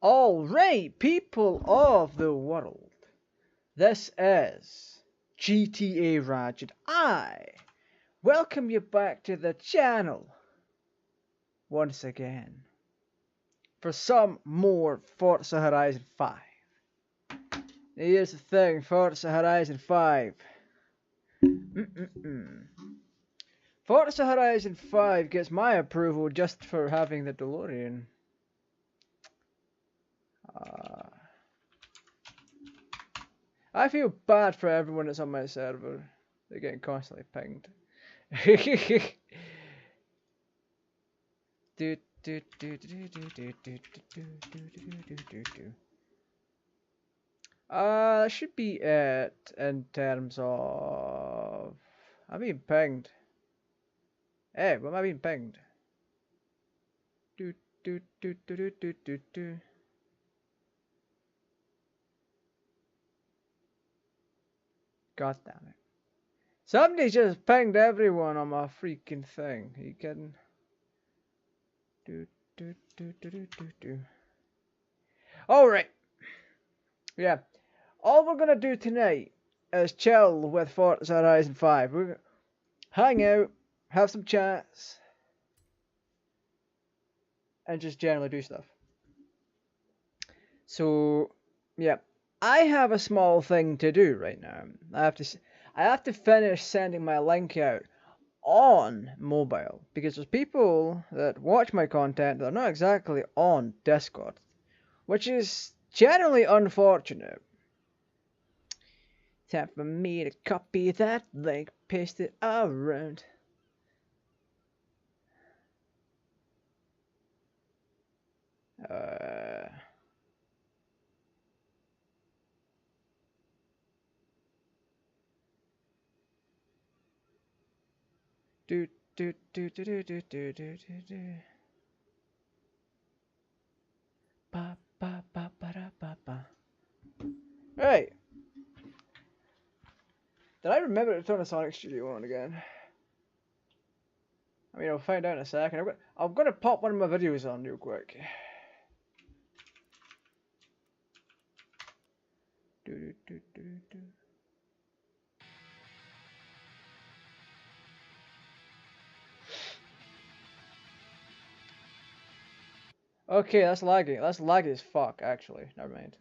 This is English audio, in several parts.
Alright, people of the world, this is GTAraj and I welcome you back to the channel once again for some more Forza Horizon 5. Here's the thing, Forza Horizon 5. Forza Horizon 5 gets my approval just for having the DeLorean. I feel bad for everyone that's on my server. They're getting constantly pinged. That should be it in terms of... I'm being pinged. Hey, what am I being pinged? God damn it. Somebody just pinged everyone on my freaking thing. Are you kidding? Alright. Yeah. All we're gonna do tonight is chill with Forza Horizon 5. We're gonna hang out, have some chats, and just generally do stuff. So, yeah. I have a small thing to do right now. I have to finish sending my link out on mobile because there's people that watch my content that are not exactly on Discord, which is generally unfortunate. Time for me to copy that link, paste it around. Right. Did I remember to turn the Sonic Studio on again? I mean, I'll find out in a second. I'm gonna pop one of my videos on real quick. Okay, that's laggy. That's laggy as fuck, actually. Never mind.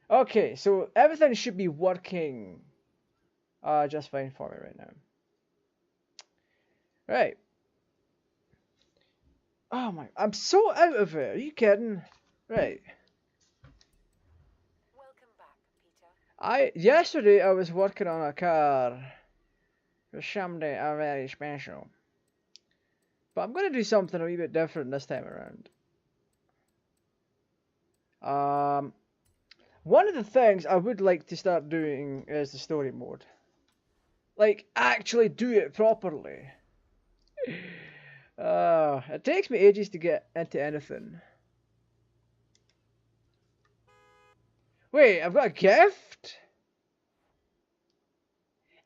Okay, so everything should be working just fine for me right now. Right. Oh my, I'm so out of it. Are you kidding? Right. Welcome back, Peter. Yesterday I was working on a car for something very special. But I'm gonna do something a wee bit different this time around. One of the things I would like to start doing is the story mode. Like, actually do it properly. It takes me ages to get into anything. Wait, I've got a gift?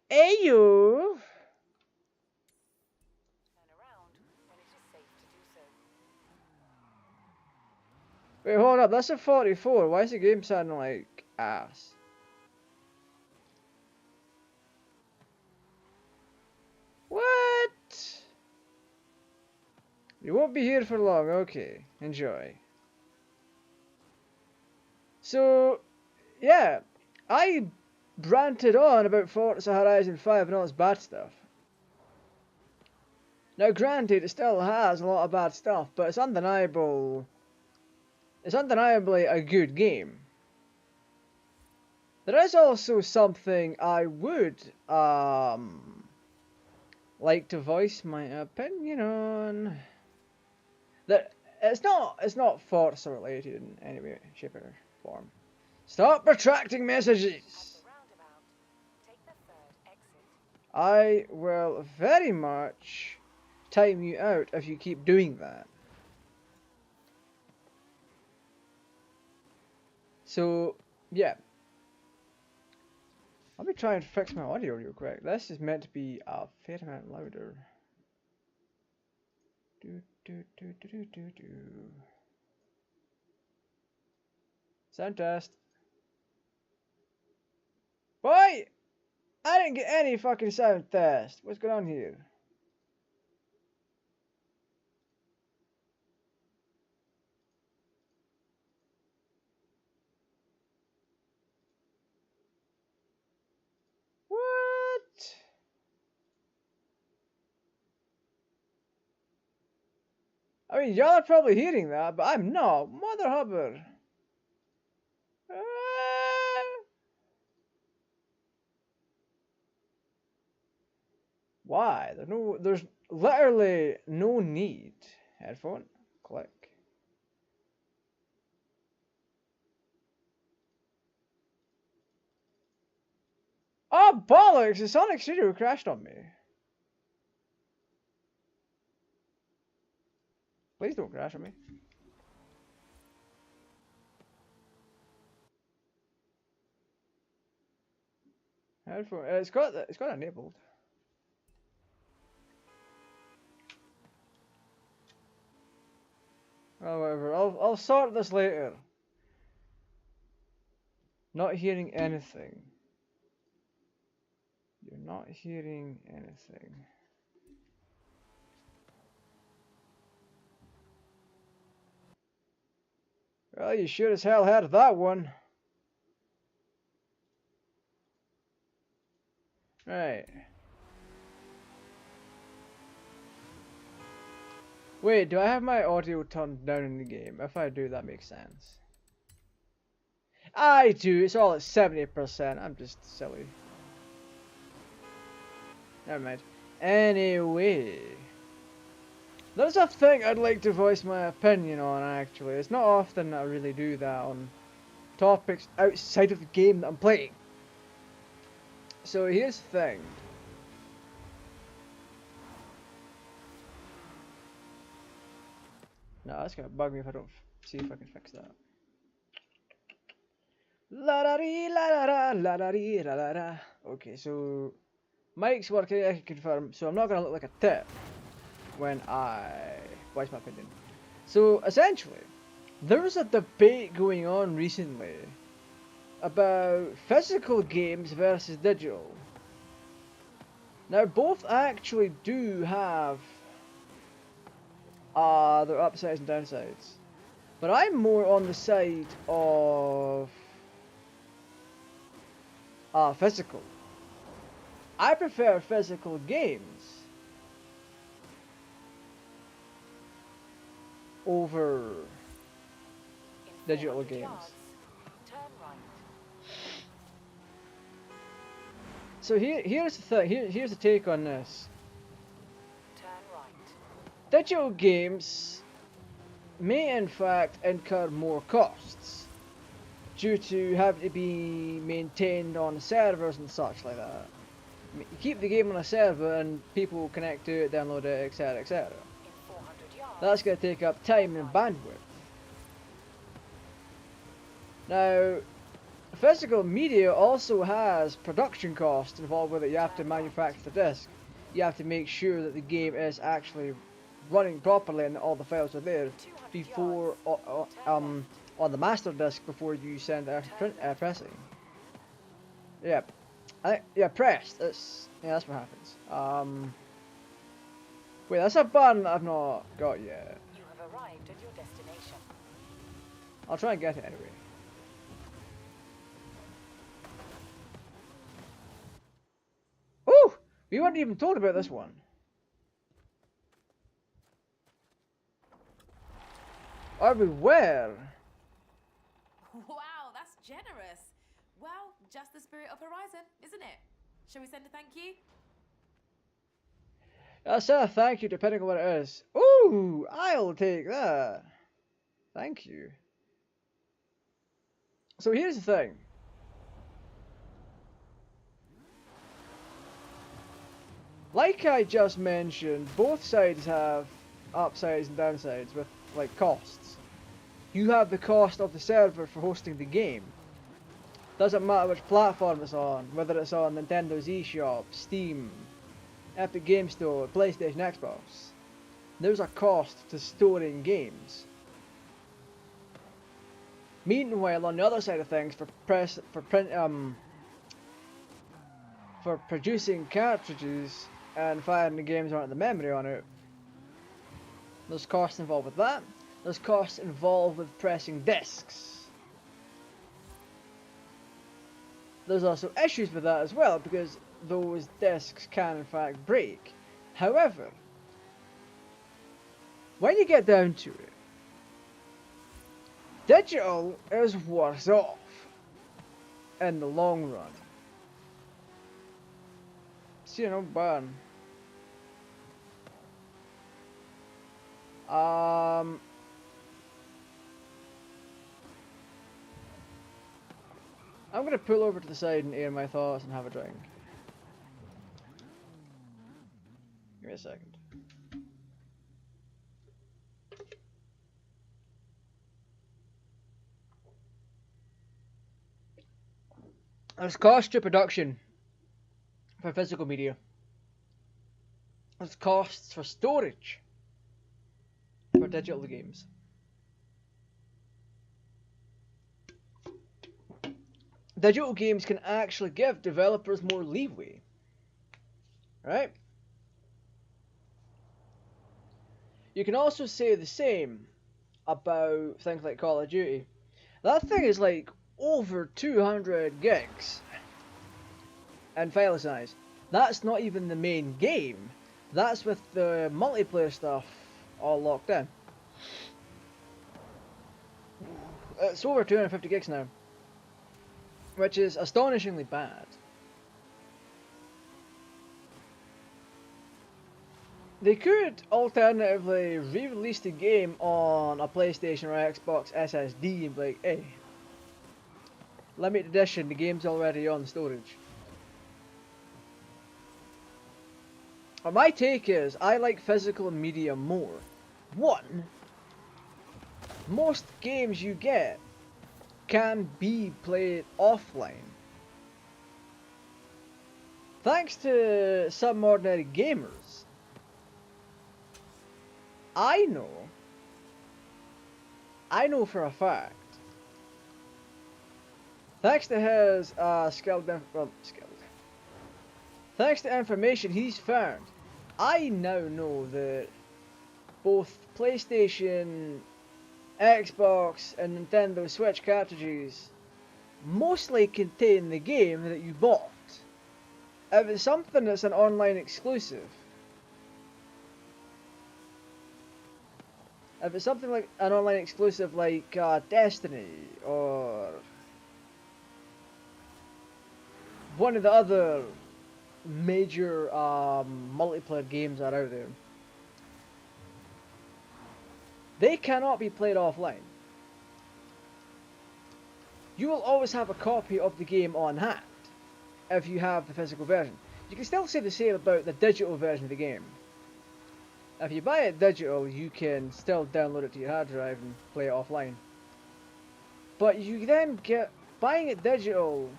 Ayo! Turn around when it is safe to do so. Wait, hold up, that's a 44. Why is the game sounding like ass? What? You won't be here for long, okay. Enjoy. So, yeah, I ranted on about Forza Horizon 5 and all its bad stuff. Now granted, it still has a lot of bad stuff, but it's undeniable. It's undeniably a good game. There is also something I would like to voice my opinion on. That it's not Forza related in any way, shape, or form. Stop retracting messages. Take the third exit. I will very much time you out if you keep doing that. So, yeah. Let me try and fix my audio real quick. This is meant to be a fair amount louder. Sound test. Boy! I didn't get any fucking sound test. What's going on here? What? I mean, y'all are probably hearing that, but I'm not. Mother Hubbard. Why? There's literally no need. Headphone, click. Oh bollocks! The Sonic Studio crashed on me. Please don't crash on me. Headphone. It's got enabled. Oh, whatever. I'll sort this later. Not hearing anything. You're not hearing anything. Well, you sure as hell had that one. Right. Wait, do I have my audio turned down in the game? If I do, that makes sense. I do. It's all at 70%. I'm just silly. Never mind. Anyway. There's a thing I'd like to voice my opinion on, actually. It's not often that I really do that on topics outside of the game that I'm playing. So here's the thing. No, that's gonna bug me if I don't see if I can fix that. La da dee la da da la da dee la da da. Okay, so mic's working, I can confirm. So I'm not gonna look like a tit when I voice my opinion. So essentially, there was a debate going on recently about physical games versus digital. Now both actually do have their upsides and downsides, but I'm more on the side of physical. I prefer physical games over digital games. Turn right. So here's the thing. Here's the take on this. Turn right. Digital games may in fact incur more costs due to having to be maintained on servers and such like that. You keep the game on a server and people connect to it, download it, etc, etc. In 400 yards. That's going to take up time and bandwidth. Now, physical media also has production costs involved with it. You have to manufacture the disc. You have to make sure that the game is actually running properly and that all the files are there before on the master disc before you send pressing. Yep. Yeah, pressed. That's what happens. Wait, that's a button that I've not got yet. You have arrived at your destination. I'll try and get it anyway. Ooh! We weren't even told about this one. Are we where? Wow, that's generous. Well, just the spirit of Horizon, isn't it? Shall we send a thank you? I'll send a thank you depending on what it is. Ooh! I'll take that. Thank you. So here's the thing. Like I just mentioned, both sides have upsides and downsides with, like, costs. You have the cost of the server for hosting the game. Doesn't matter which platform it's on, whether it's on Nintendo's eShop, Steam, Epic Game Store, PlayStation, Xbox. There's a cost to storing games. Meanwhile, on the other side of things, for producing cartridges and firing the games aren't the memory on it, there's costs involved with that. There's costs involved with pressing discs. There's also issues with that as well, because those discs can in fact break. However, when you get down to it, digital is worse off in the long run. So, you know, burn. I'm gonna pull over to the side and air my thoughts and have a drink. Give me a second. There's cost to production for physical media. There's costs for storage for digital games. Digital games can actually give developers more leeway, right? You can also say the same about things like Call of Duty. That thing is like over 200 gigs in file size. That's not even the main game. That's with the multiplayer stuff all locked in. It's over 250 gigs now, which is astonishingly bad. They could alternatively re-release the game on a PlayStation or Xbox SSD and be like, hey, limited edition, the game's already on storage. But my take is, I like physical media more. One, most games you get can be played offline. Thanks to some ordinary gamers, I know for a fact, thanks to his thanks to information he's found, I now know that both PlayStation, Xbox, and Nintendo Switch cartridges mostly contain the game that you bought. If it's something that's an online exclusive, if it's something like an online exclusive like Destiny or one of the other major multiplayer games that are out there, they cannot be played offline. You will always have a copy of the game on hand if you have the physical version. You can still say the same about the digital version of the game. If you buy it digital, you can still download it to your hard drive and play it offline. But you then buying it digital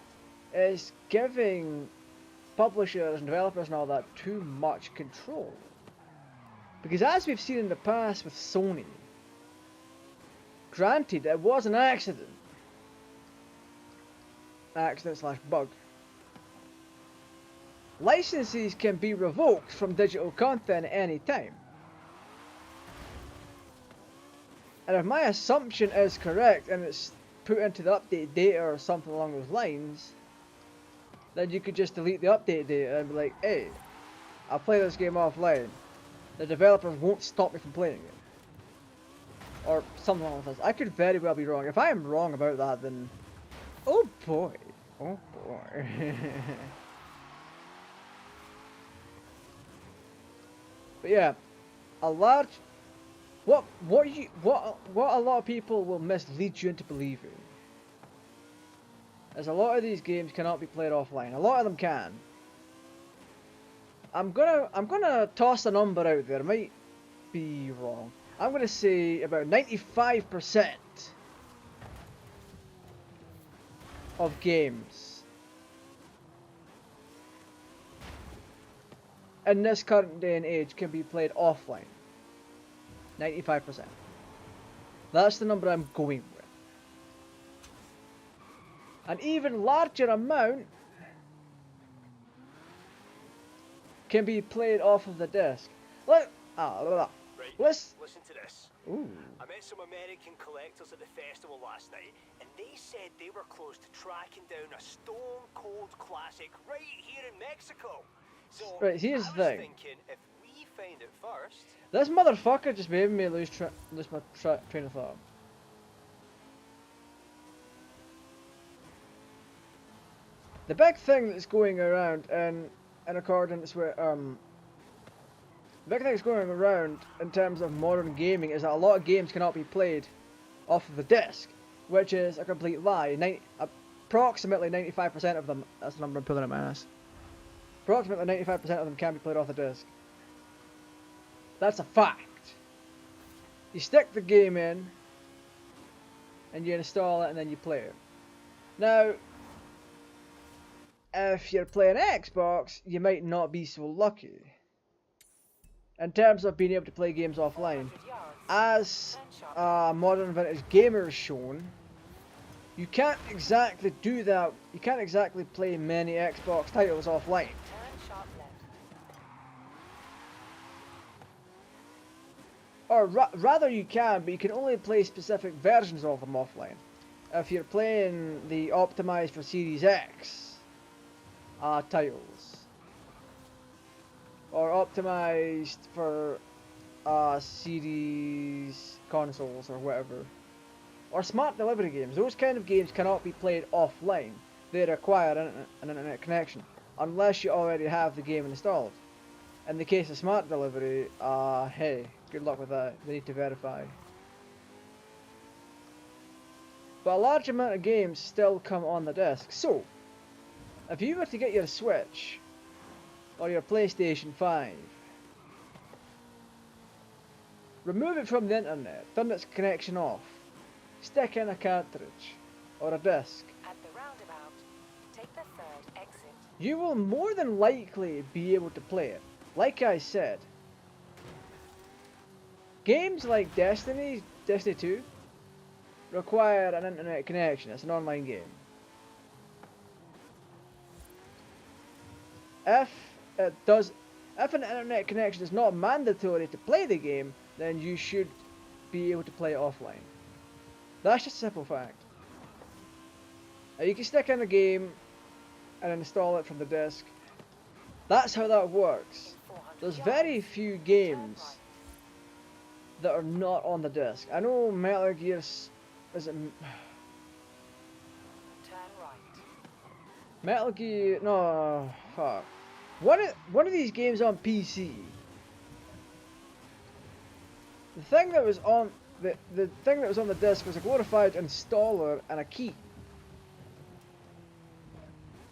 is giving publishers and developers and all that too much control. Because as we've seen in the past with Sony, granted it was an accident slash bug, licenses can be revoked from digital content at any time. And if my assumption is correct and it's put into the update data or something along those lines, then you could just delete the update data and be like, hey, I'll play this game offline. The developers won't stop me from playing it. Or something along those lines. I could very well be wrong. If I am wrong about that, then oh boy. Oh boy. But yeah, a large what a lot of people will mislead you into believing is a lot of these games cannot be played offline. A lot of them can. I'm gonna toss a number out there. It might be wrong. I'm gonna say about 95% of games in this current day and age can be played offline. 95%. That's the number I'm going with. An even larger amount can be played off of the disc. Let's. Listen to this. Ooh. I met some American collectors at the festival last night, and they said they were close to tracking down a stone cold classic right here in Mexico. So Right, here's I the was thing. thinking if we find it first. This motherfucker just made me lose my train of thought. The big thing that's going around, and in accordance with the big thing that's going around in terms of modern gaming is that a lot of games cannot be played off of the disc, which is a complete lie. Approximately 95% of them. That's the number I'm pulling at my ass. Approximately 95% of them can be played off the disc. That's a fact. You stick the game in, and you install it, and then you play it. Now, if you're playing Xbox, you might not be so lucky. In terms of being able to play games offline. 400 yards. As Turn sharp. Modern Vintage Gamer has shown, you can't exactly do that. You can't exactly play many Xbox titles offline. Turn sharp left. Or rather you can, but you can only play specific versions of them offline. If you're playing the optimized for Series X titles, or optimized for Series consoles or whatever, or smart delivery games, those kind of games cannot be played offline. They require an internet connection, unless you already have the game installed. In the case of smart delivery, hey, good luck with that. They need to verify. But a large amount of games still come on the disc. So, if you were to get your Switch or your PlayStation 5, remove it from the internet, turn its connection off, stick in a cartridge or a disc, At the roundabout, take the third exit. you will more than likely be able to play it. Like I said, games like Destiny 2, require an internet connection. It's an online game. If an internet connection is not mandatory to play the game, then you should be able to play it offline. That's just a simple fact. You can stick in a game and install it from the disc. That's how that works. 400 There's yards. very few games that are not on the disc. I know Metal Gear is it Turn right. Metal Gear? No, fuck. One of these games on PC. The thing that was on the thing that was on the disc was a glorified installer and a key,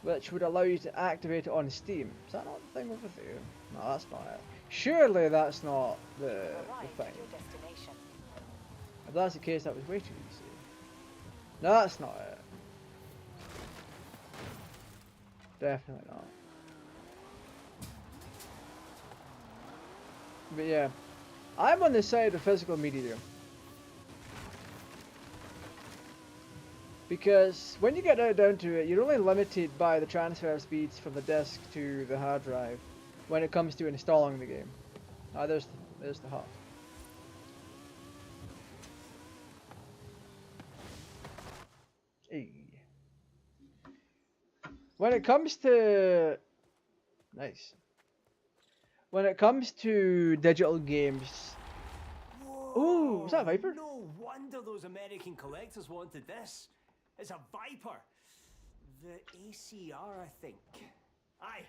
which would allow you to activate it on Steam. Is that not the thing over there? No, that's not it. Surely that's not the Arrived thing. at your destination. If that's the case, that was way too easy. No, that's not it. Definitely not. But yeah, I'm on the side of physical media. Because when you get down to it, you're only limited by the transfer speeds from the disk to the hard drive when it comes to installing the game. Ah, there's the hub. Hey. When it comes to nice. When it comes to digital games, Whoa, ooh, was that a Viper? No wonder those American collectors wanted this. It's a Viper. The ACR, I think. Aye,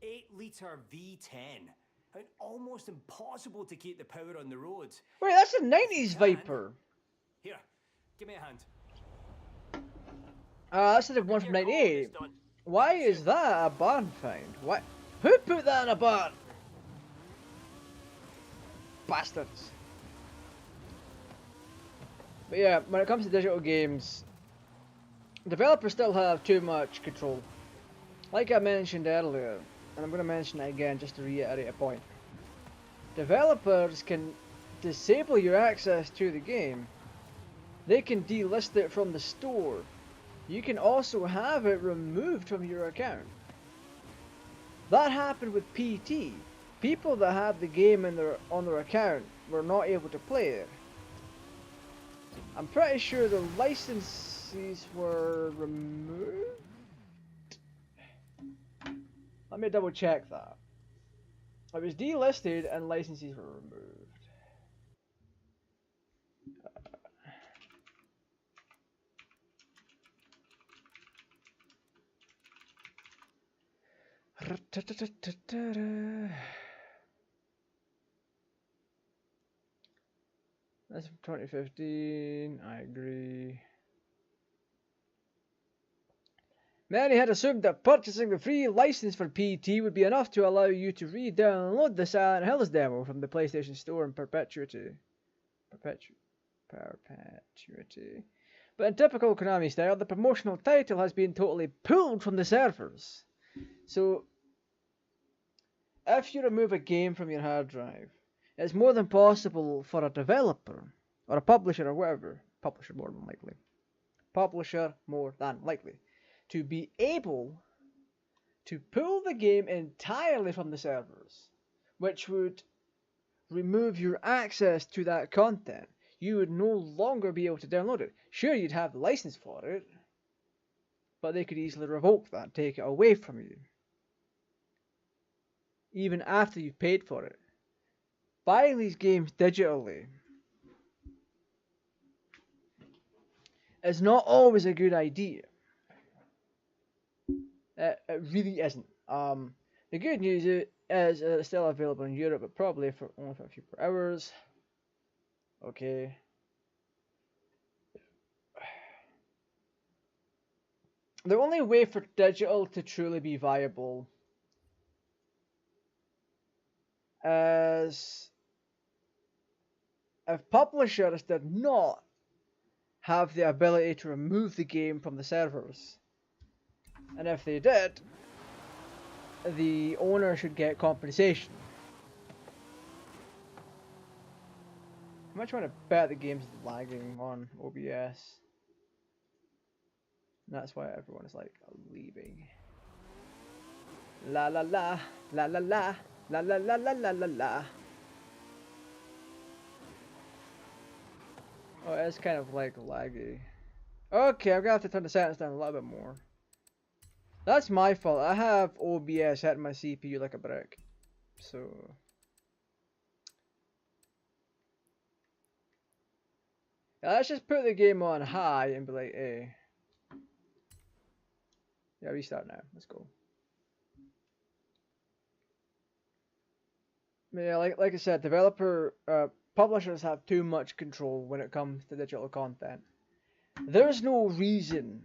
8-litre V10. And almost impossible to keep the power on the road. Wait, that's a 90s Viper. Here, give me a hand. That's the one from Your call is 98. done. Why is that a barn find? What? Who put that in a barn? Bastards. But yeah, when it comes to digital games, developers still have too much control. Like I mentioned earlier, and I'm going to mention it again just to reiterate a point. Developers can disable your access to the game. They can delist it from the store. you can also have it removed from your account. That happened with PT. People that had the game on their account were not able to play it. I'm pretty sure the licenses were removed. Let me double check that. It was delisted and licenses were removed. That's from 2015. I agree. Many had assumed that purchasing the free license for PT would be enough to allow you to re-download the Silent Hills demo from the PlayStation Store in perpetuity. Perpetuity. But in typical Konami style, the promotional title has been totally pulled from the servers. So, if you remove a game from your hard drive, it's more than possible for a developer, or a publisher, or whatever, publisher more than likely, to be able to pull the game entirely from the servers, which would remove your access to that content. You would no longer be able to download it. Sure, you'd have the license for it, but they could easily revoke that, take it away from you, even after you've paid for it. Buying these games digitally is not always a good idea. It really isn't. The good news is it's still available in Europe, but probably only for a few hours. Okay. The only way for digital to truly be viable is if publishers did not have the ability to remove the game from the servers. And if they did, the owner should get compensation. I'm trying to bet the game's lagging on OBS. And that's why everyone is like leaving. La la la, la la la, la la la la la la la. Oh, it's kind of like laggy. Okay, I'm gonna have to turn the settings down a little bit more. That's my fault. I have OBS hitting my CPU like a brick. So... yeah, let's just put the game on high and be like, hey. Yeah, restart now. Let's go. Yeah, like I said, publishers have too much control when it comes to digital content. There's no reason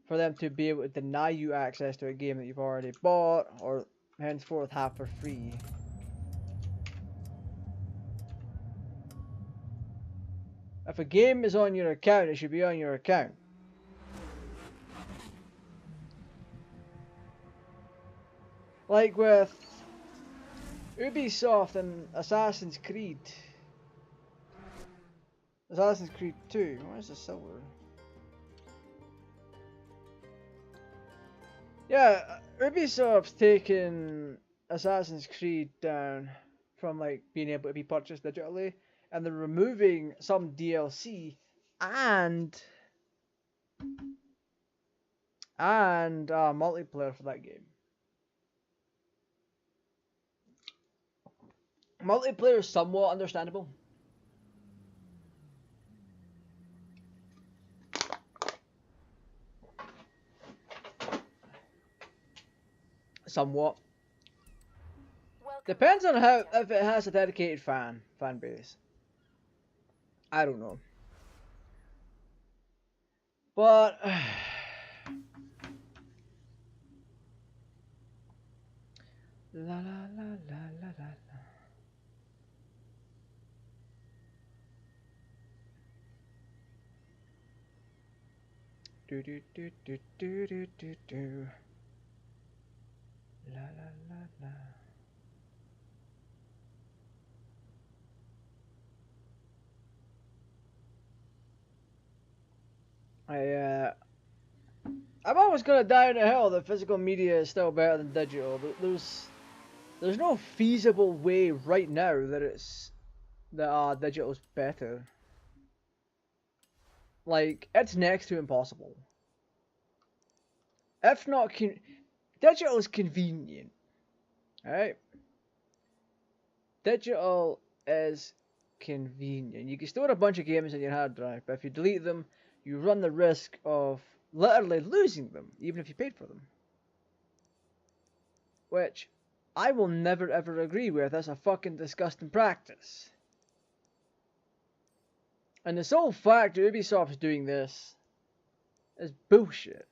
for them to be able to deny you access to a game that you've already bought or henceforth have for free. If a game is on your account, it should be on your account. Like with Ubisoft and Assassin's Creed. Assassin's Creed 2. Where's the silver? Yeah, Ubisoft's taken Assassin's Creed down from like being able to be purchased digitally, and they're removing some DLC and multiplayer for that game. Multiplayer is somewhat understandable. Somewhat. Depends on if it has a dedicated fan base. I don't know. But la la la la la la la. Do do do do do do do do. La la la la. I'm always gonna die on the hill that physical media is still better than digital. There's no feasible way right now that digital's better. Like, it's next to impossible. If not, digital is convenient. Alright? Digital is convenient. You can store a bunch of games on your hard drive, but if you delete them, you run the risk of literally losing them, even if you paid for them. Which I will never ever agree with. That's a fucking disgusting practice. And the sole fact that Ubisoft's doing this is bullshit.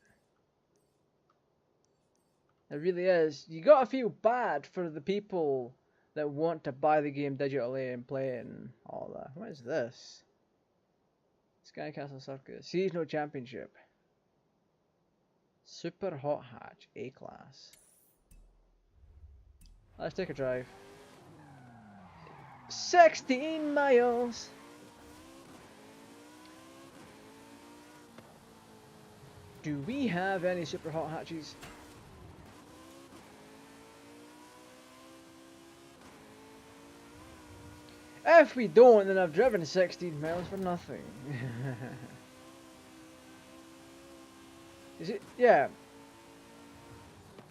It really is. You gotta feel bad for the people that want to buy the game digitally and play it and all that. What is this? Sky Castle Circus. Seasonal Championship. Super Hot Hatch. A-Class. Let's take a drive. 16 miles! Do we have any Super Hot Hatches? If we don't, then I've driven 16 miles for nothing. Is it? Yeah.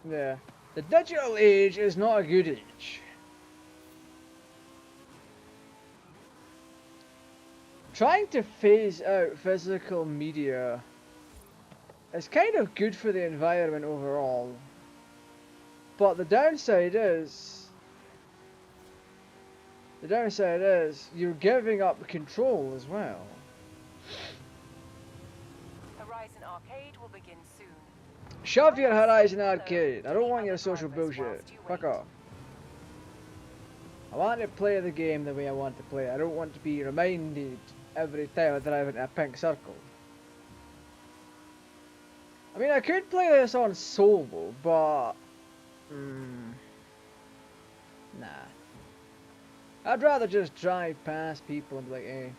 Yeah. The digital age is not a good age. Trying to phase out physical media is kind of good for the environment overall. But the downside is you're giving up control as well. Horizon Arcade will begin soon. Shove your Horizon Arcade. I don't want your social bullshit. Fuck off. I want to play the game the way I want to play it. I don't want to be reminded every time I drive into a pink circle. I mean, I could play this on solo, but nah. I'd rather just drive past people and be like, hey.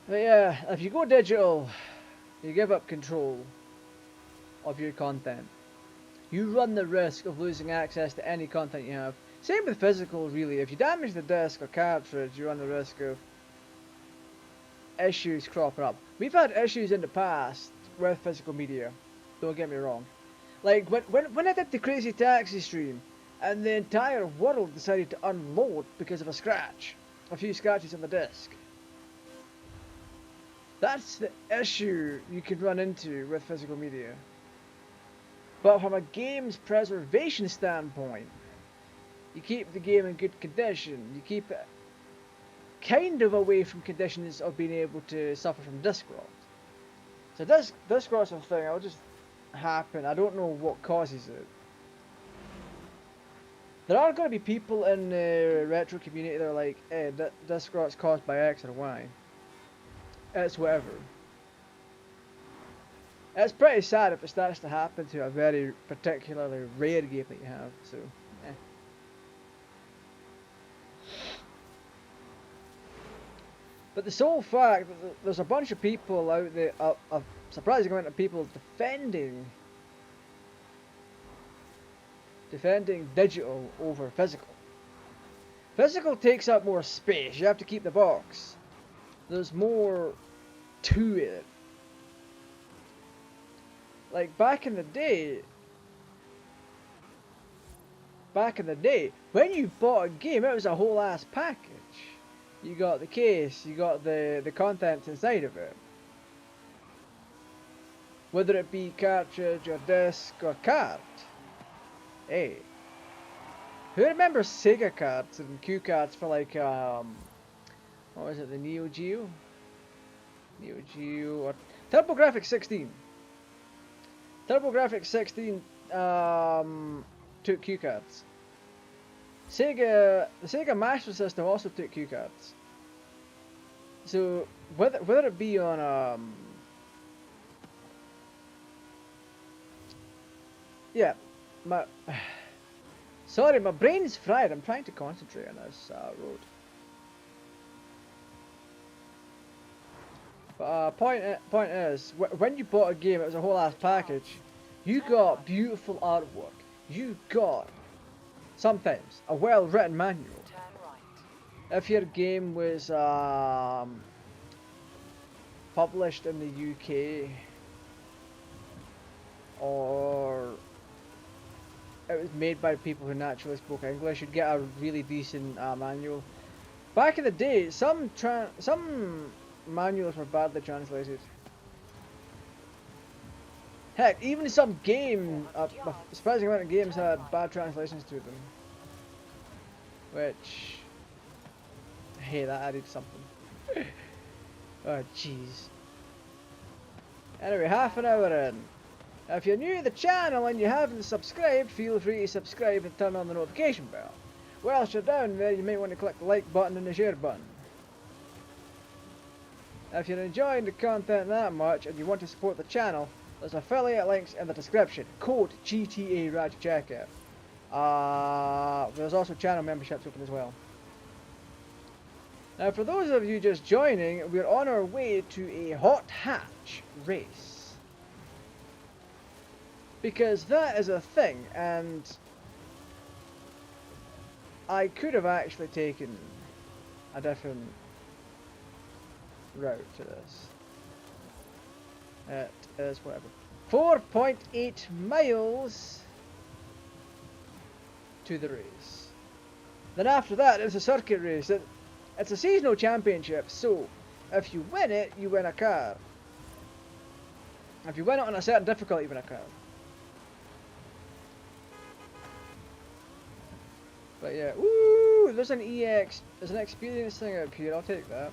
But yeah, if you go digital, you give up control of your content. You run the risk of losing access to any content you have. Same with physical, really. If you damage the disc or cartridge, you run the risk of issues cropping up. We've had issues in the past with physical media. Don't get me wrong. Like when I did the Crazy Taxi stream, and the entire world decided to unload because of a few scratches on the disc. That's the issue you can run into with physical media. But from a game's preservation standpoint, you keep the game in good condition. You keep it kind of away from conditions of being able to suffer from disc rot. So disc rot's a thing. I'll just happen. I don't know what causes it. There are going to be people in the retro community that are like, hey, disc rot's caused by X or Y. It's whatever. It's pretty sad if it starts to happen to a very particularly rare game that you have, so, eh. But the sole fact that there's a bunch of people out there, a surprising amount of people defending digital over physical. Physical takes up more space. You have to keep the box. There's more to it. Like back in the day, when you bought a game, it was a whole ass package. You got the case, you got the contents inside of it. Whether it be cartridge or disc or card. Hey. Who remembers Sega cards and Q cards for like what was it, the Neo Geo or TurboGrafx 16. TurboGrafx 16 took Q cards. The Sega Master System also took Q cards. So whether it be on yeah, sorry, my brain's fried. I'm trying to concentrate on this road. Point is, when you bought a game, it was a whole ass package. You got beautiful artwork. You got sometimes a well-written manual. Turn right. If your game was published in the UK or it was made by people who naturally spoke English, you'd get a really decent manual. Back in the day, some manuals were badly translated. Heck, even some a surprising amount of games had bad translations to them. Which, hey, that added something. Oh, jeez. Anyway, half an hour in. If you're new to the channel and you haven't subscribed, feel free to subscribe and turn on the notification bell. Whilst you're down there, you may want to click the like button and the share button. If you're enjoying the content that much and you want to support the channel, there's affiliate links in the description. Code GTARajgaming. There's also channel memberships open as well. Now, for those of you just joining, we're on our way to a hot hatch race. Because that is a thing, and I could have actually taken a different route to this. It is whatever. 4.8 miles to the race. Then after that, it's a circuit race. It's a seasonal championship, so if you win it, you win a car. If you win it on a certain difficulty, you win a car. But yeah, ooh, there's an experience thing up here. I'll take that.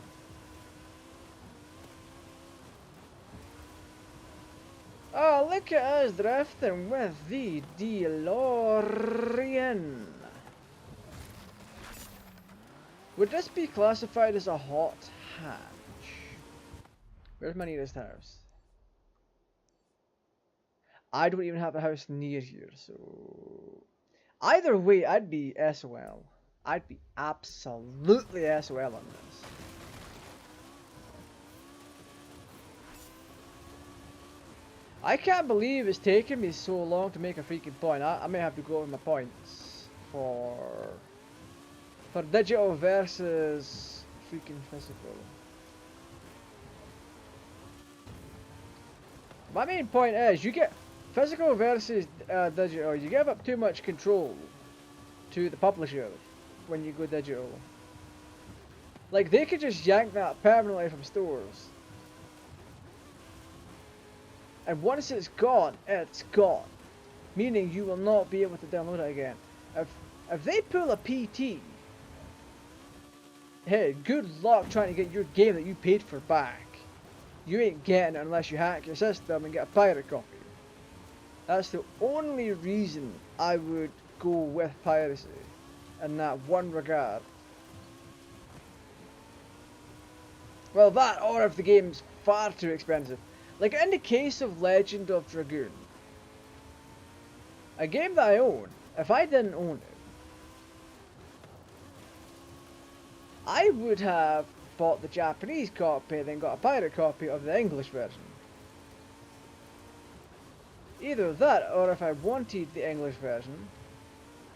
Oh, look at us drifting with the DeLorean. Would this be classified as a hot hatch? Where's my nearest house? I don't even have a house near here, so... Either way, I'd be SOL. I'd be absolutely SOL on this. I can't believe it's taken me so long to make a freaking point. I may have to go over my points for digital versus freaking physical. My main point is, you get physical versus digital, you give up too much control to the publisher when you go digital. Like, they could just yank that permanently from stores. And once it's gone, it's gone. Meaning you will not be able to download it again. If they pull a PT, hey, good luck trying to get your game that you paid for back. You ain't getting it unless you hack your system and get a pirate copy. That's the only reason I would go with piracy in that one regard. Well, that, or if the game's far too expensive. Like in the case of Legend of Dragoon, a game that I own, if I didn't own it, I would have bought the Japanese copy, then got a pirate copy of the English version. Either that, or if I wanted the English version,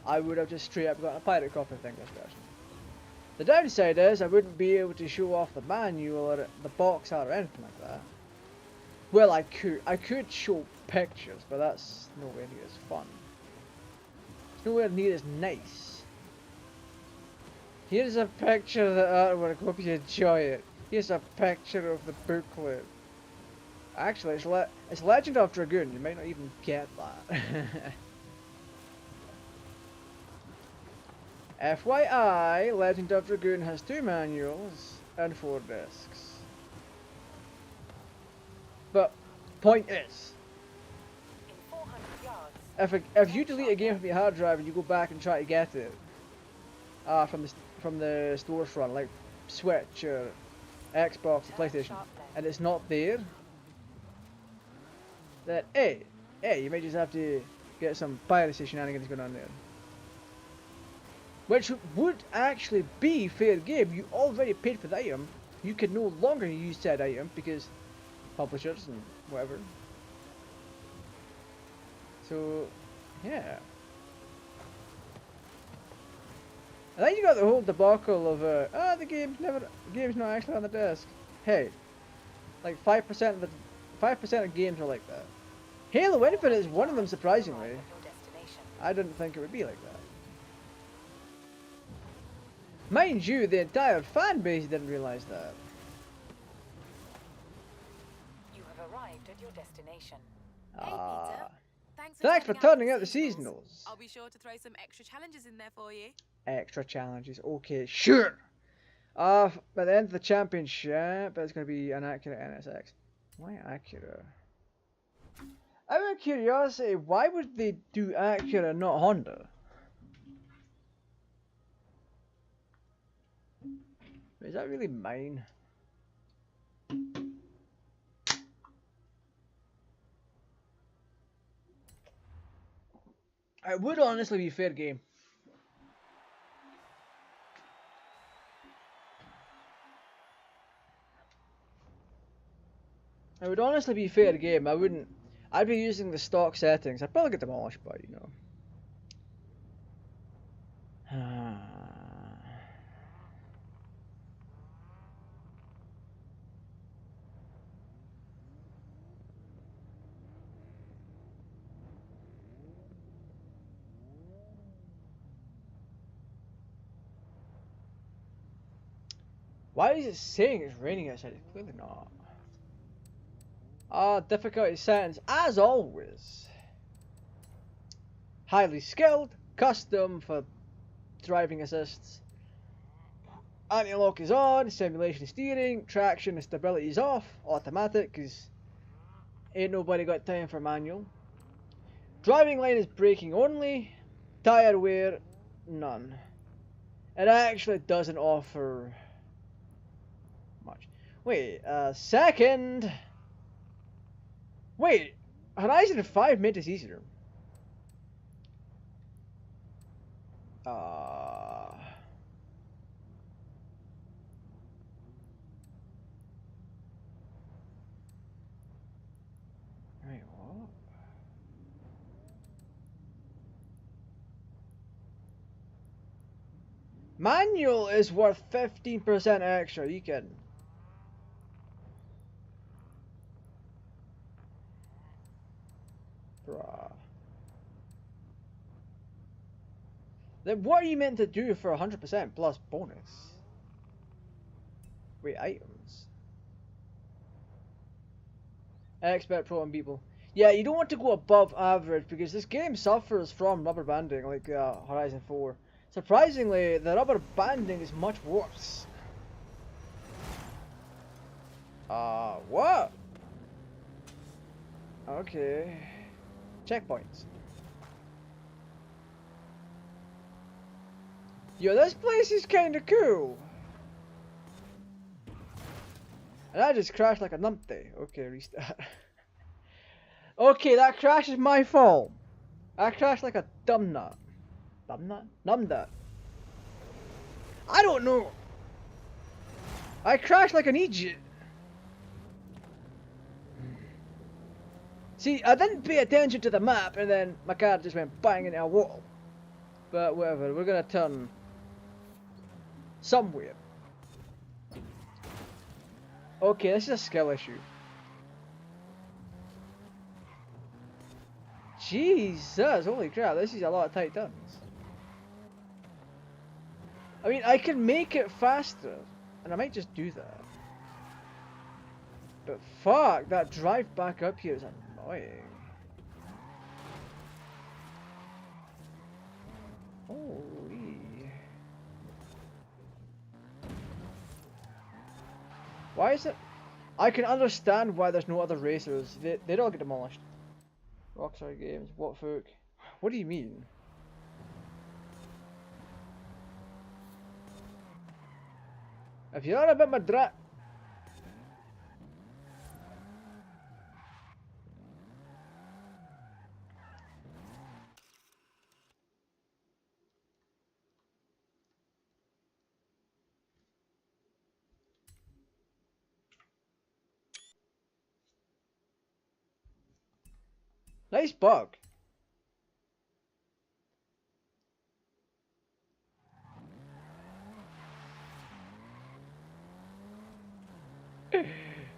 I would have just straight up got a pirate copy of the English version. The downside is I wouldn't be able to show off the manual or the box art or anything like that. Well, I could show pictures, but that's nowhere near as fun. It's nowhere near as nice. Here's a picture of the artwork, hope you enjoy it. Here's a picture of the booklet. Actually, it's Legend of Dragoon, you might not even get that. FYI, Legend of Dragoon has 2 manuals and 4 discs. But, point is, In 400 yards. if you delete a game from your hard drive and you go back and try to get it from the storefront, like Switch or Xbox or PlayStation, and it's not there, then hey, you may just have to get some piracy shenanigans going on there. Which would actually be fair game. You already paid for the item, you can no longer use said item because publishers and whatever. So, yeah. And then you got the whole debacle of, the game's not actually on the disc. Hey, like 5% of the 5% of games are like that. Halo Infinite is one of them, surprisingly. Your destination. I didn't think it would be like that. Mind you, the entire fan base didn't realize that. You have arrived at your destination. Ah. Hey, Peter. Thanks for turning out the seasonals. I'll be sure to throw some extra challenges in there for you. Extra challenges, okay, sure. At the end of the championship, it's going to be an Acura NSX. Why Acura? Out of curiosity, why would they do Acura, not Honda? Is that really mine? It would honestly be fair game. It would honestly be fair game. I wouldn't. I'd be using the stock settings. I'd probably get demolished, but you know. Why is it saying it's raining outside? It's clearly not. Difficulty settings, as always. Highly skilled, custom for driving assists. Anti-lock is on, simulation steering, traction and stability is off, automatic, because ain't nobody got time for manual. Driving line is braking only, tyre wear, none. It actually doesn't offer much. Wait, second. Wait, Horizon 5 made this easier. Wait, what? Manual is worth 15% extra, you kidding? Bruh. Then what are you meant to do for 100% plus bonus? Wait, items. Expert pro and people. Yeah, you don't want to go above average because this game suffers from rubber banding like Horizon 4. Surprisingly, the rubber banding is much worse. What? Okay. Checkpoints. Yo, this place is kinda cool. And I just crashed like a numpty. Okay, restart. Okay, that crash is my fault. I crashed like a dumb nut. Dumb nut? Numb nut. I don't know. I crashed like an idiot. See, I didn't pay attention to the map and then my car just went bang into a wall. But whatever, we're gonna turn somewhere. Okay, this is a skill issue. Jesus, holy crap, this is a lot of tight turns. I mean, I can make it faster, and I might just do that. But fuck, that drive back up here is annoying. Holy. Why is it? I can understand why there's no other racers. They'd all get demolished. Rockstar Games, what folk? What do you mean? If you're a bit my Nice bug.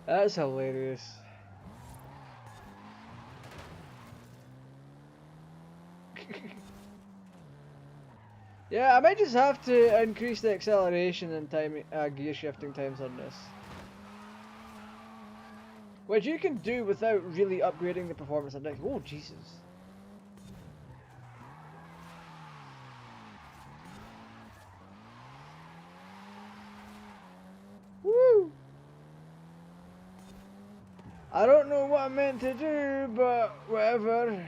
That's hilarious. Yeah, I might just have to increase the acceleration and gear shifting times on this. Which you can do without really upgrading the performance index. Oh, Jesus. Woo! I don't know what I meant to do, but whatever.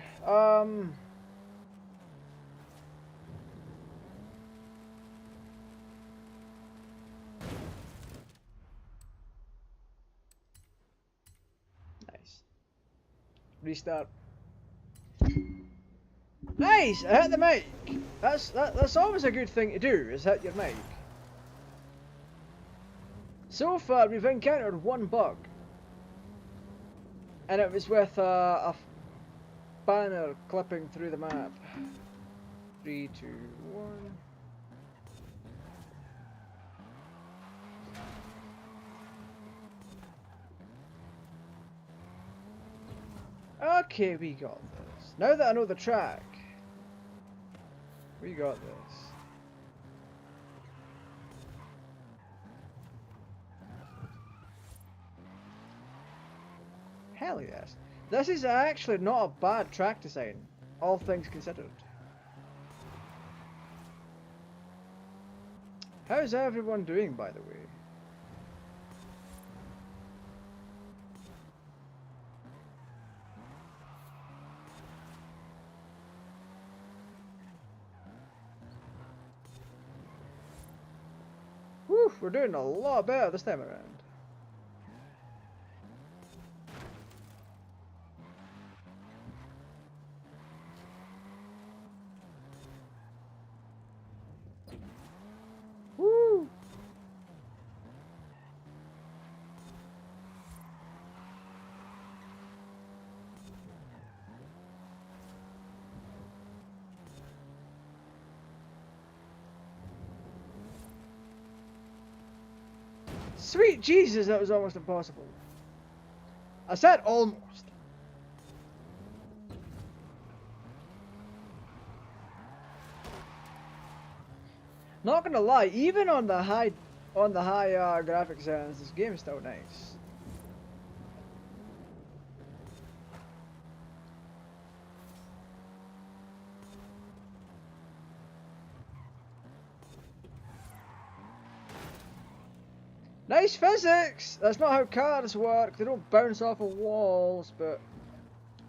Nice. Restart. Nice! I hit the mic! That's always a good thing to do, is hit your mic. So far we've encountered one bug. And it was with a banner clipping through the map. 3, 2, 1. Okay, we got this. Now that I know the track, we got this. Hell yes. This is actually not a bad track design, all things considered. How's everyone doing, by the way? Whew, we're doing a lot better this time around. Woo! Sweet Jesus, that was almost impossible. I said almost. Not gonna lie, even on the high graphics settings, this game is still nice. Nice physics! That's not how cars work. They don't bounce off of walls, but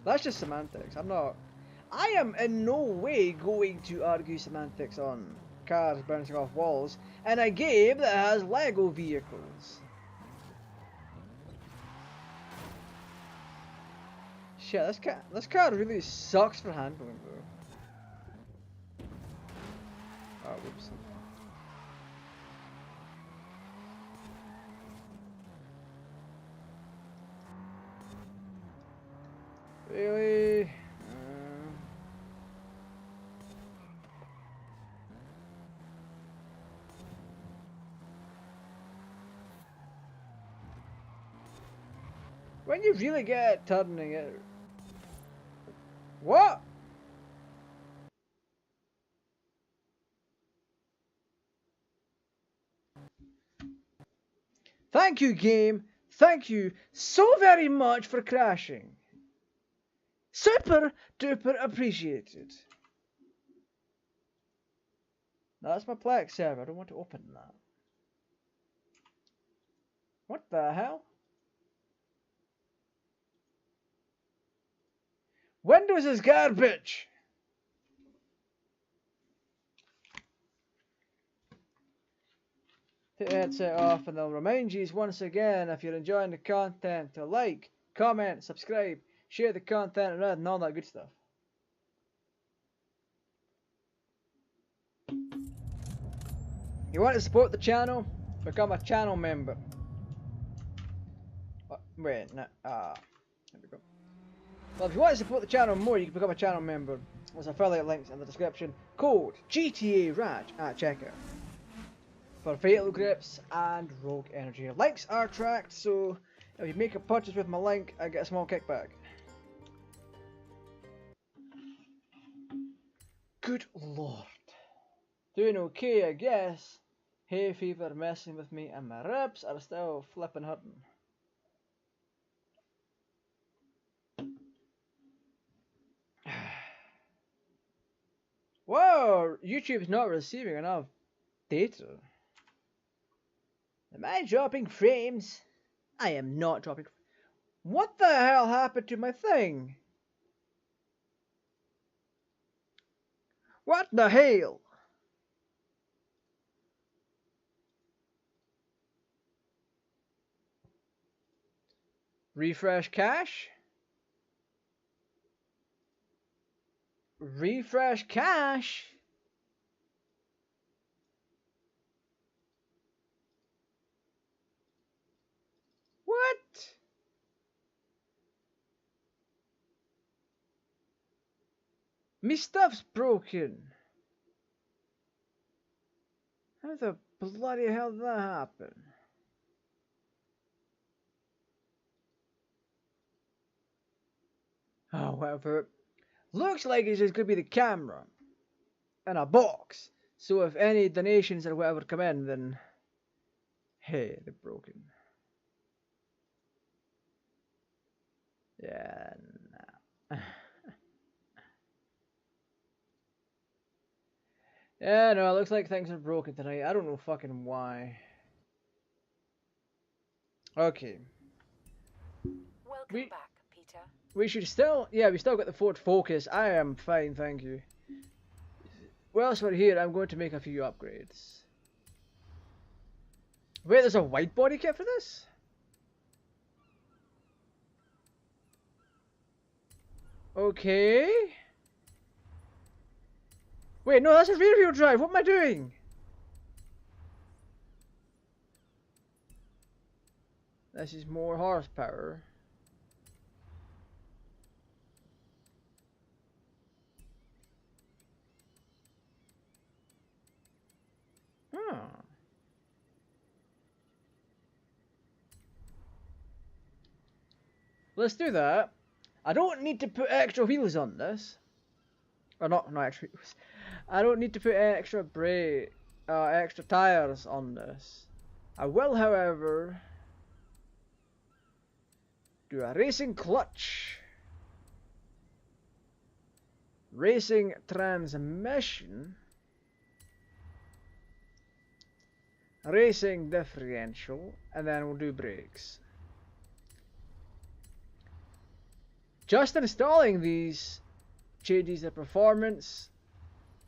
that's just semantics. I am in no way going to argue semantics on cars bouncing off walls in a game that has Lego vehicles. Shit, this car really sucks for handling though. Oh, whoops. Really? When you really get turning it. What? Thank you, game. Thank you so very much for crashing. Super duper appreciated. Now that's my Plex server. I don't want to open that. What the hell? Windows is garbage. Take the headset off and I'll remind you once again, if you're enjoying the content, to like, comment, subscribe, share the content around and all that good stuff. You want to support the channel? Become a channel member. Wait, no, there we go. Well, if you want to support the channel more, you can become a channel member. There's affiliate links in the description. Code GTARAJ at checkout for fatal grips and rogue energy. Links are tracked, so if you make a purchase with my link, I get a small kickback. Good lord. Doing okay, I guess. Hay fever messing with me, and my ribs are still flipping hurting. Whoa! YouTube's not receiving enough data. Am I dropping frames? I am not dropping. What the hell happened to my thing? What the hell? Refresh cache? Refresh cache? What? Me stuff's broken. How the bloody hell did that happen? Oh, whatever. Looks like it's just gonna be the camera and a box. So if any donations or whatever come in, then hey, they're broken. Yeah, nah. Yeah, no, it looks like things are broken tonight. I don't know fucking why. Okay. Welcome back, Peter. We should still, yeah, we still got the Ford Focus. I am fine, thank you. Whilst we're here, I'm going to make a few upgrades. Wait, there's a white body kit for this? Okay. Wait, no, that's a rear wheel drive. What am I doing? This is more horsepower. Huh. Let's do that. I don't need to put extra wheels on this. Or not extra wheels. I don't need to put extra extra tires on this. I will, however, do a racing clutch, racing transmission, racing differential, and then we'll do brakes. Just installing these changes the performance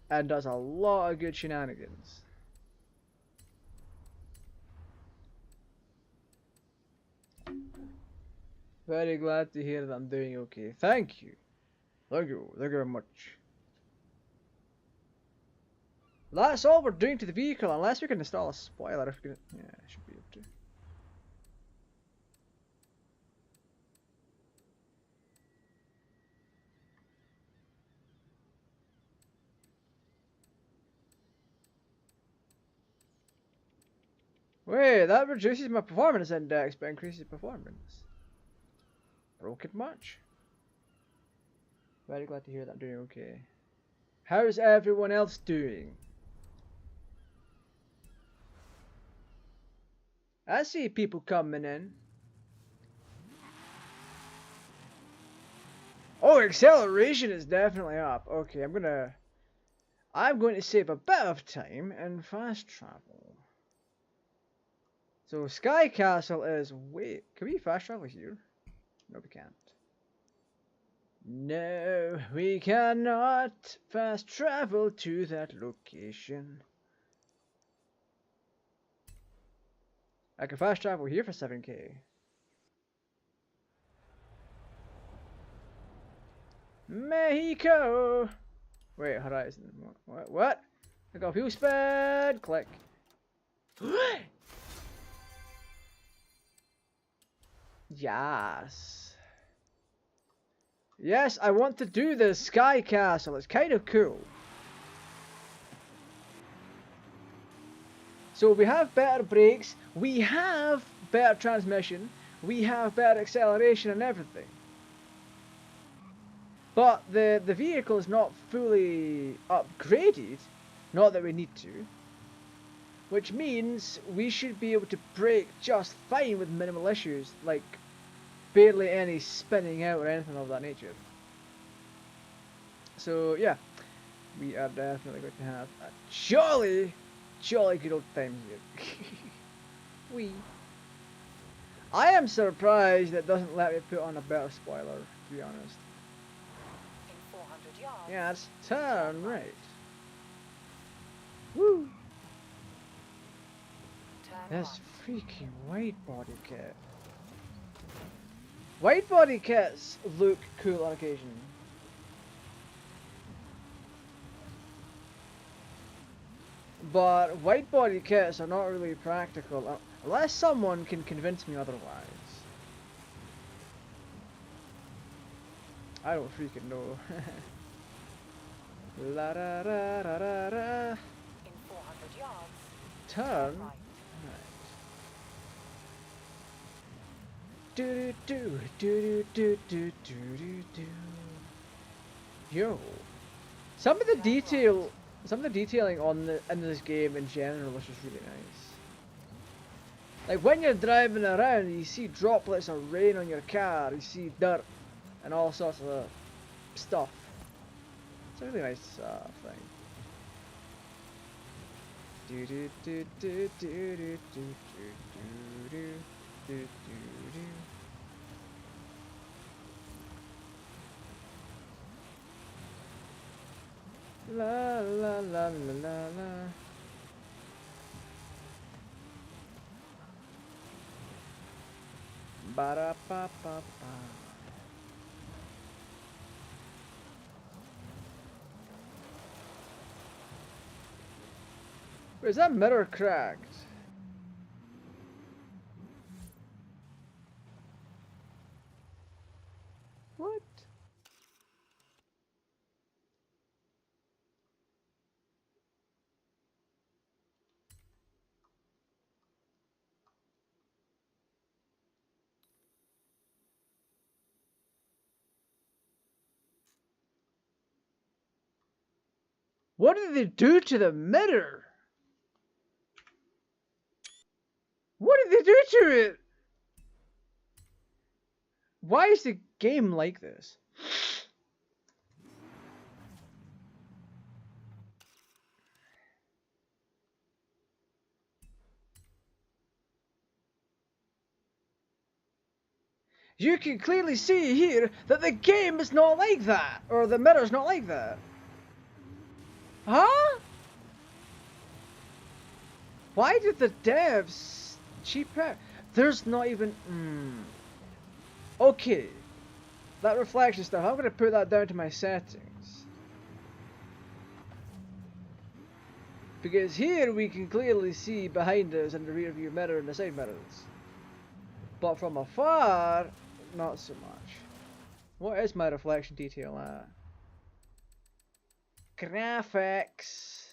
and does a lot of good shenanigans. Very glad to hear that I'm doing okay. Thank you. Thank you very much. That's all we're doing to the vehicle, unless we can install a spoiler. If we can, yeah, I should be able to. Wait, that reduces my performance index but increases performance. Broken much? Very glad to hear that I'm doing okay. How's everyone else doing? I see people coming in. Oh, acceleration is definitely up. Okay, I'm going to save a bit of time and fast travel. So Sky Castle is, wait, can we fast travel here? No, we can't. No, we cannot fast travel to that location. I can fast travel here for 7k. Mexico! Wait, Horizon. What? I got fuel sped! Click. Yes. Yes, I want to do the Sky Castle. It's kind of cool. So we have better brakes, we have better transmission, we have better acceleration and everything. But the vehicle is not fully upgraded, not that we need to. Which means we should be able to brake just fine with minimal issues, like barely any spinning out or anything of that nature. So yeah, we are definitely going to have a jolly good old time here. Wee. I am surprised it doesn't let me put on a better spoiler, to be honest. In 400 yards. Yeah, it's turn right. Woo! Turn This right. freaking white body kit. White body kits look cool on occasion. But white body kits are not really practical unless someone can convince me otherwise. I don't freaking know. La da da da da da. In 400 yards. Turn. Right. Do do do do do do do do. Yo, some of the detailing in this game in general is just really nice. Like when you're driving around, you see droplets of rain on your car, you see dirt, and all sorts of stuff. It's a really nice thing. Do do do do do do do do do do do. La la la la la la. Ba da ba ba ba. Wait, is that mirror cracked? What? What did they do to the mirror? What did they do to it? Why is the game like this? You can clearly see here that the game is not like that, or the mirror's not like that. Huh? Why did the devs cheap out? There's not even... Okay. That reflection stuff, I'm going to put that down to my settings. Because here we can clearly see behind us in the rear view mirror and the side mirrors. But from afar, not so much. What is my reflection detail at? Graphics.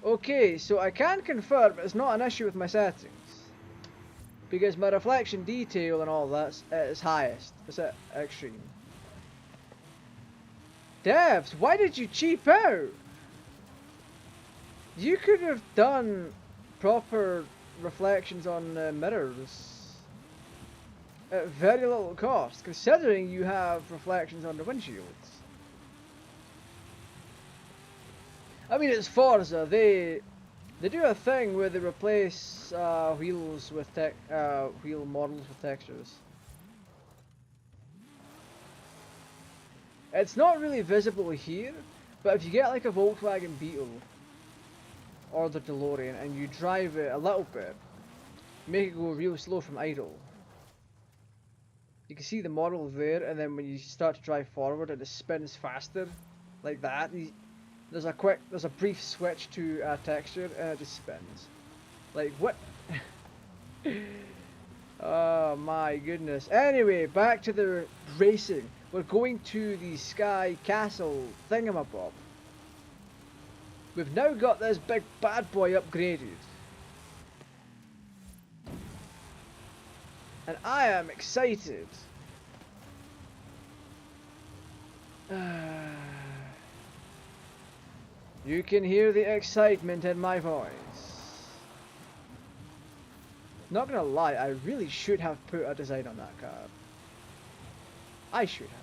Okay, so I can confirm it's not an issue with my settings. Because my reflection detail and all that's at its highest. It's at extreme. Devs, why did you cheap out? You could have done proper reflections on mirrors at very little cost, considering you have reflections on the windshields. I mean, it's Forza. They do a thing where they replace wheels with wheel models with textures. It's not really visible here, but if you get like a Volkswagen Beetle or the DeLorean and you drive it a little bit, make it go real slow from idle, you can see the model there, and then when you start to drive forward and it spins faster, like that, there's a brief switch to texture, and it just spins. Like, what? Oh my goodness. Anyway, back to the racing. We're going to the Sky Castle thingamabob. We've now got this big bad boy upgraded. And I am excited. You can hear the excitement in my voice. Not gonna lie, I really should have put a design on that car. I should have.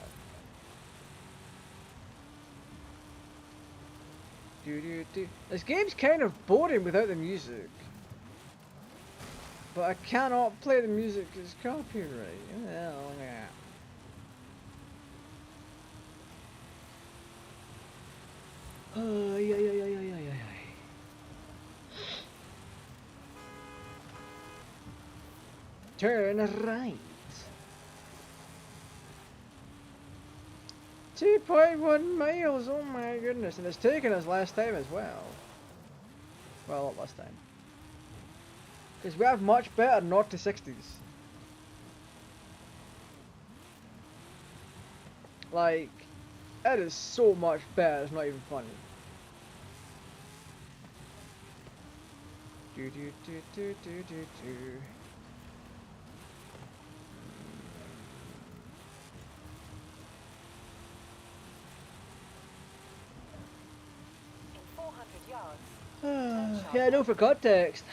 This game's kind of boring without the music. But I cannot play the music because it's copyright. Well, yeah. Yeah. Turn right. 2.1 miles, oh my goodness, and it's taken us last time as well. Well, not last time. Because we have much better 0 to 60s. Like, it is so much better, it's not even funny. Do. Yeah, no, for context.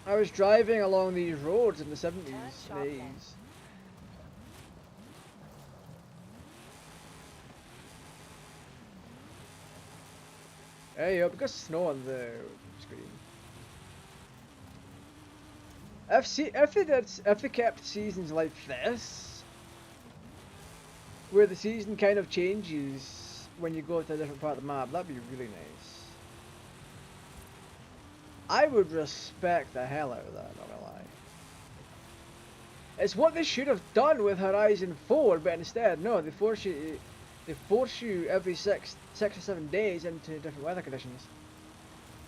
I was driving along these roads in the 70s and 80s. Hey, I've got snow on the screen. If they kept seasons like this, where the season kind of changes when you go to a different part of the map, that'd be really nice. I would respect the hell out of that, not gonna lie. It's what they should have done with Horizon 4, but instead, no, they force you every six or 7 days into different weather conditions.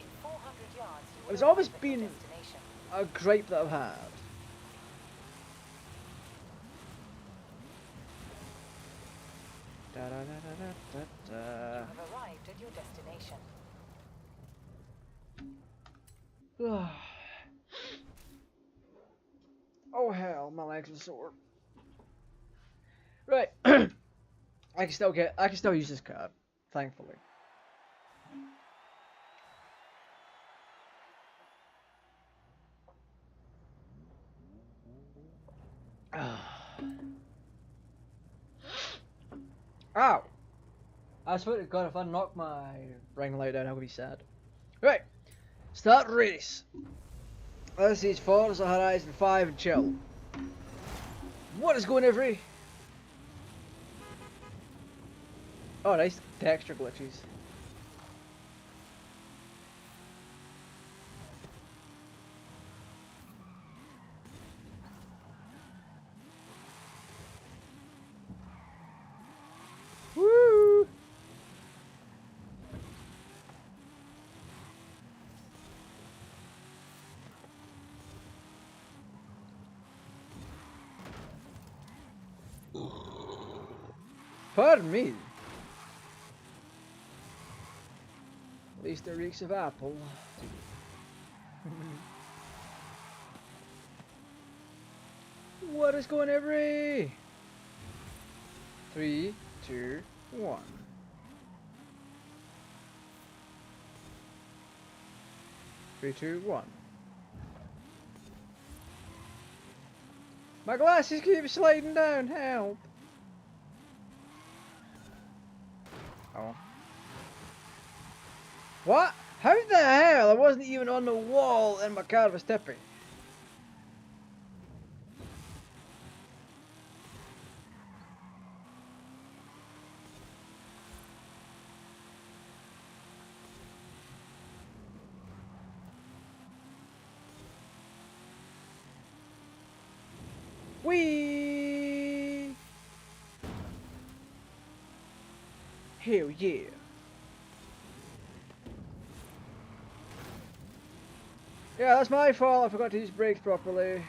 In 400 yards, you It's will always arrive at your been destination. a gripe that I've had. You have arrived at your destination. Oh hell, my legs are sore. Right. I can still use this card, thankfully. Ow! I swear to God, if I knock my ring light down, I will be sad. Right, start race. This is Forza Horizon 5 and chill. What is going every? Oh, nice texture glitches. Woo! Pardon me. At least it reeks of apple. What is going every? 3, 2, 1. 3, 2, 1. My glasses keep sliding down. Help! Oh. What? How the hell? I wasn't even on the wall and my car was tipping. Whee! Hell yeah. Yeah, that's my fault. I forgot to use brakes properly.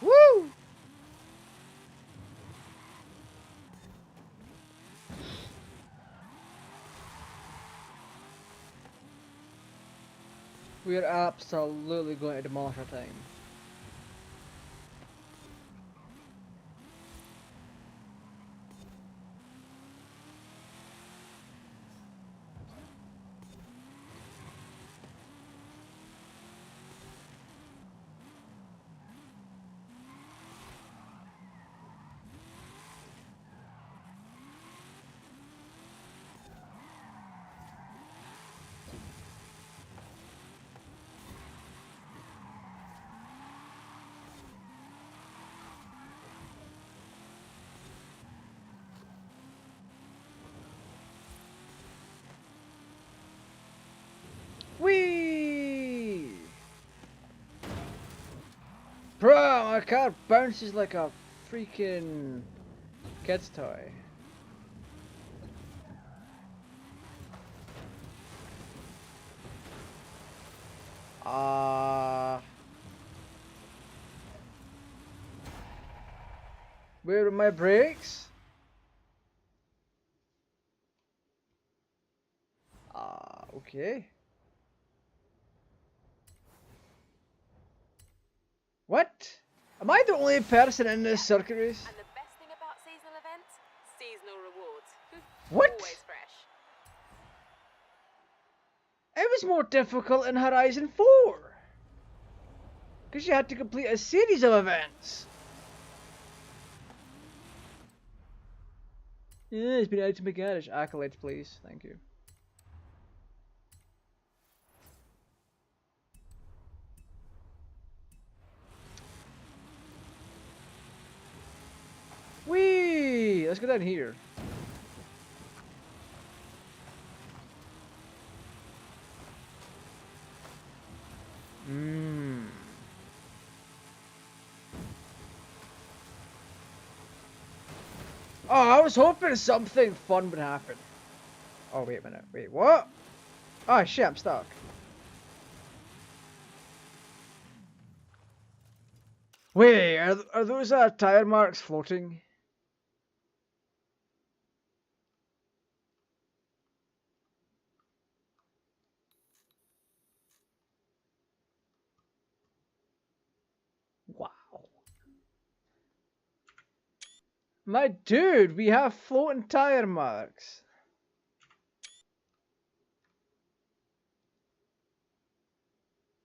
Woo! We are absolutely going to demolish our time. Whee! Bro, my car bounces like a freaking kid's toy. Where are my brakes? Okay. What? Am I the only person in this circuit race? And the best thing about seasonal events? Seasonal rewards. What? Always fresh. It was more difficult in Horizon 4. Because you had to complete a series of events. Yeah, it's been added to my garage. Accolades, please. Thank you. Whee! Let's go down here. Oh, I was hoping something fun would happen. Oh, wait a minute. Wait, what? Oh, shit, I'm stuck. Wait, are those tire marks floating? Wow. My dude, we have floating tire marks.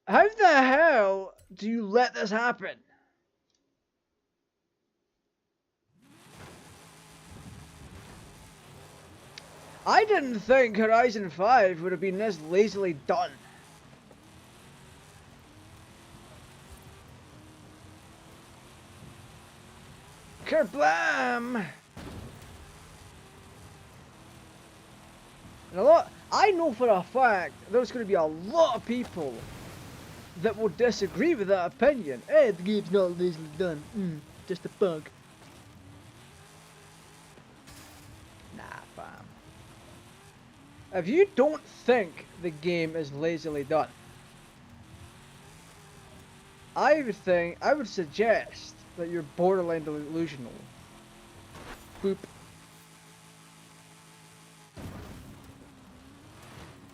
How the hell do you let this happen? I didn't think Horizon 5 would have been this lazily done. Kerblam! And I know for a fact there's going to be a lot of people that will disagree with that opinion. Hey, the game's not lazily done. Just a bug. Nah, fam. If you don't think the game is lazily done, I would suggest that you're borderline delusional. Boop.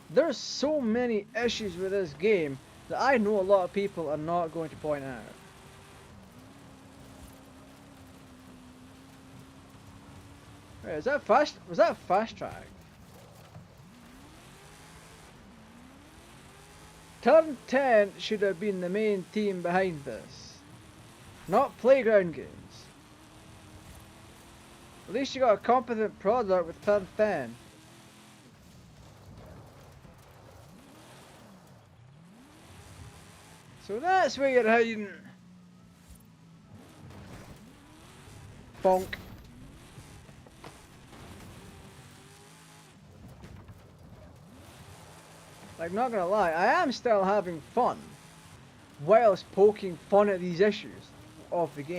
There's so many issues with this game that I know a lot of people are not going to point out. Wait, is that fast? Was that fast track? Turn 10 should have been the main team behind this, not Playground Games. At least you got a competent product with third fan. So that's where you're hiding. Bonk. Like, not gonna lie, I am still having fun whilst poking fun at these issues of the game.